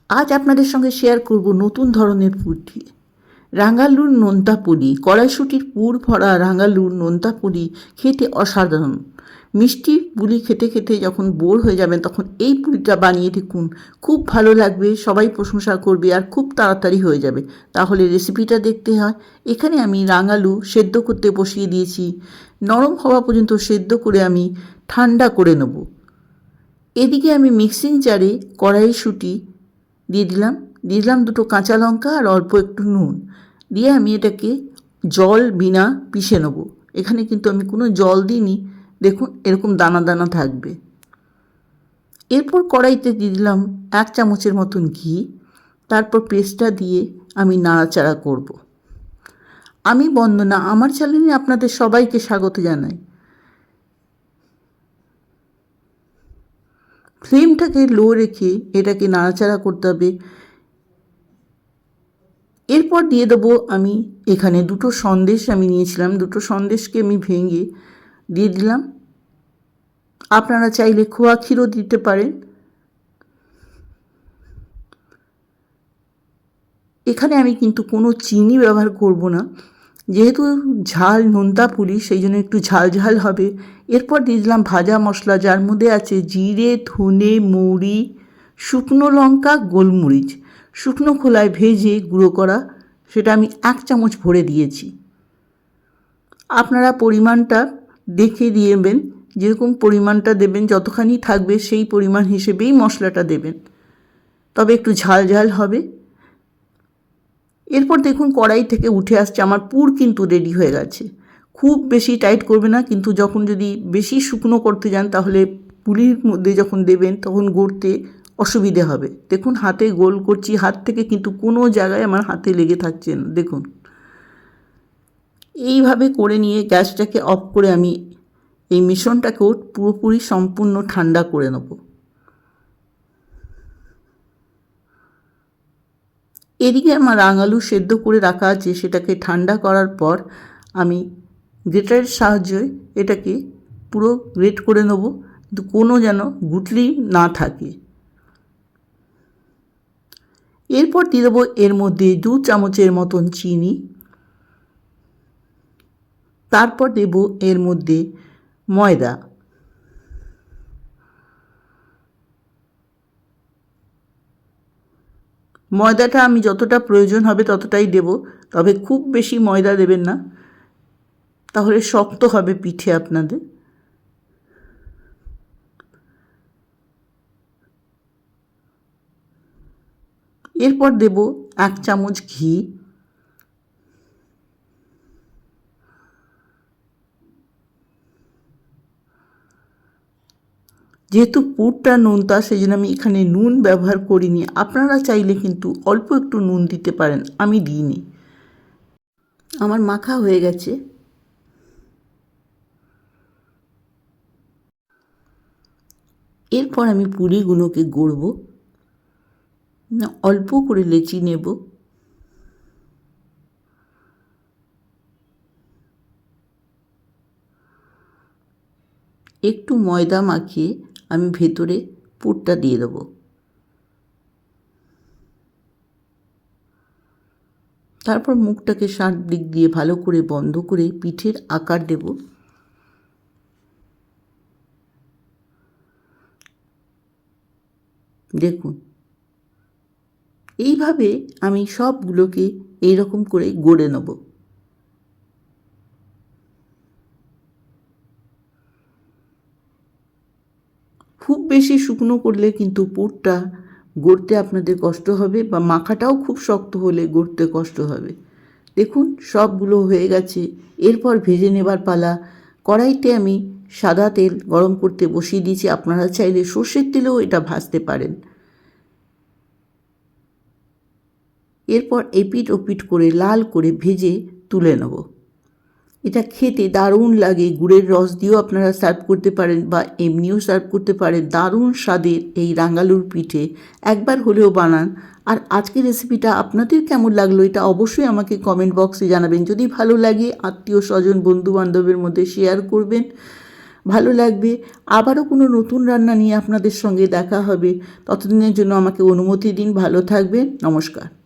আজ আপনাদের সঙ্গে শেয়ার করব নতুন ধরনের পুরি, রাঙালুর নোনতা পুরি। কড়াইশুঁটির পুর ভরা রাঙালুর নোনতা পুরি খেতে অসাধারণ। মিষ্টি পুরি খেতে খেতে যখন বোর হয়ে যাবেন তখন এই পুরিটা বানিয়ে দেখুন, খুব ভালো লাগবে, সবাই প্রশংসা করবে আর খুব তাড়াতাড়ি হয়ে যাবে। তাহলে রেসিপিটা দেখতে হয়। এখানে আমি রাঙালু সেদ্ধ করতে বসিয়ে দিয়েছি। নরম হওয়া পর্যন্ত সেদ্ধ করে আমি ঠান্ডা করে নেব। এদিকে আমি মিক্সিং জারে কড়াইশুঁটি দিয়ে দিলাম দুটো কাঁচা লঙ্কা আর অল্প একটু নুন দিয়ে আমি এটাকে জল বিনা পিষে নেব। এখানে কিন্তু আমি কোনো জল দিইনি, দেখুন এরকম দানা দানা থাকবে। এরপর কড়াইতে দিয়ে দিলাম 1 চামচের মতন ঘি। তারপর পেস্টটা দিয়ে আমি নাড়াচাড়া করব। আমি বন্দনা, আমার চ্যানেলে আপনাদের সবাইকে স্বাগত জানাই। ফ্লেমটাকে লো রেখে এটাকে নাড়াচাড়া করতে হবে। এরপর দিয়ে দেবো আমি এখানে দুটো সন্দেশ আমি নিয়েছিলাম, দুটো সন্দেশকে আমি ভেঙে দিয়ে দিলাম। আপনারা চাইলে খোয়া ক্ষীরও দিতে পারেন। এখানে আমি কিন্তু কোনো চিনি ব্যবহার করব না, যেহেতু ঝাল নোনতা পুরি সেই জন্য একটু ঝাল ঝাল হবে। এরপর দিয়ে দিলাম ভাজা মশলা, যার মধ্যে আছে জিরে, ধনে, মৌরি, শুকনো লঙ্কা, গোলমরিচ। শুকনো খোলায় ভেজে গুঁড়ো করা, সেটা আমি 1 চামচ ভরে দিয়েছি। আপনারা পরিমাণটা দেখে দিয়েবেন, যেরকম পরিমাণটা দেবেন যতখানি থাকবে সেই পরিমাণ হিসেবেই মশলাটা দেবেন, তবে একটু ঝাল ঝাল হবে। এরপর দেখুন কড়াই থেকে উঠে আসছে, আমার পুর কিন্তু রেডি হয়ে গেছে। খুব বেশি টাইট করবে না, কিন্তু যখন যদি বেশি শুকনো করতে যান তাহলে পুরির মধ্যে যখন দেবেন তখন গড়তে অসুবিধে হবে। দেখুন হাতে গোল করছি, হাত থেকে কিন্তু কোনো জায়গায় আমার হাতে লেগে থাকছে না। দেখুন এইভাবে করে নিয়ে গ্যাসটাকে অফ করে আমি এই মিশ্রণটাকেও পুরোপুরি সম্পূর্ণ ঠান্ডা করে নেব। এদিকে আমার রাঙালু সেদ্ধ করে রাখা আছে, সেটাকে ঠান্ডা করার পর আমি গ্রেটারের সাহায্যে এটাকে পুরো গ্রেট করে নেব, কিন্তু কোনো যেন গুটলি না থাকে। এরপর দিয়ে দেবো এর মধ্যে 2 চামচের মতন চিনি। তারপর দেব এর মধ্যে ময়দা। ময়দাটা আমি যতটা প্রয়োজন হবে ততটাই দেব, তবে খুব বেশি ময়দা দেবেন না, তাহলে শক্ত হবে পিঠে আপনাদের। এরপর দেব 1 চামচ ঘি। যেহেতু পুরটা নোনতা সেই জন্য আমি এখানে নুন ব্যবহার করিনি, আপনারা চাইলে কিন্তু অল্প একটু নুন দিতে পারেন, আমি দিইনি। আমার মাখা হয়ে গেছে। এরপর আমি পুরিগুলোকে গড়ব, অল্প করে লেচি নেব। একটু ময়দা মাখিয়ে আমি ভেতরে পুরটা দিয়ে দেবো। তারপর মুখটাকে 60 দিক দিয়ে ভালো করে বন্ধ করে পিঠের আকার দেব। দেখুন এইভাবে আমি সবগুলোকে এইরকম করে গড়ে নেব। খুব বেশি শুকনো করলে কিন্তু পুরটা গড়তে আপনাদের কষ্ট হবে, বা মাখাটাও খুব শক্ত হলে গড়তে কষ্ট হবে। দেখুন সবগুলো হয়ে গেছে। এরপর ভেজে নেবার পালা। কড়াইতে আমি সাদা তেল গরম করতে বসিয়ে দিয়েছি, আপনারা চাইলে সর্ষের তেলেও এটা ভাজতে পারেন। এরপর এপিট ওপিট করে লাল করে ভেজে তুলে নেব। এটা খেতে দারুণ লাগে, গুড়ের রস দিয়েও আপনারা সার্ভ করতে পারেন বা এমনিও সার্ভ করতে পারেন। দারুণ স্বাদের এই রাঙালুর পিঠে একবার হলেও বানান। আর আজকের রেসিপিটা আপনাদের কেমন লাগলো এটা অবশ্যই আমাকে কমেন্ট বক্সে জানাবেন। যদি ভালো লাগে আত্মীয় স্বজন বন্ধু বান্ধবের মধ্যে শেয়ার করবেন। ভালো লাগবে। আবারও কোনো নতুন রান্না নিয়ে আপনাদের সঙ্গে দেখা হবে। ততদিনের জন্য আমাকে অনুমতি দিন। ভালো থাকবেন। নমস্কার।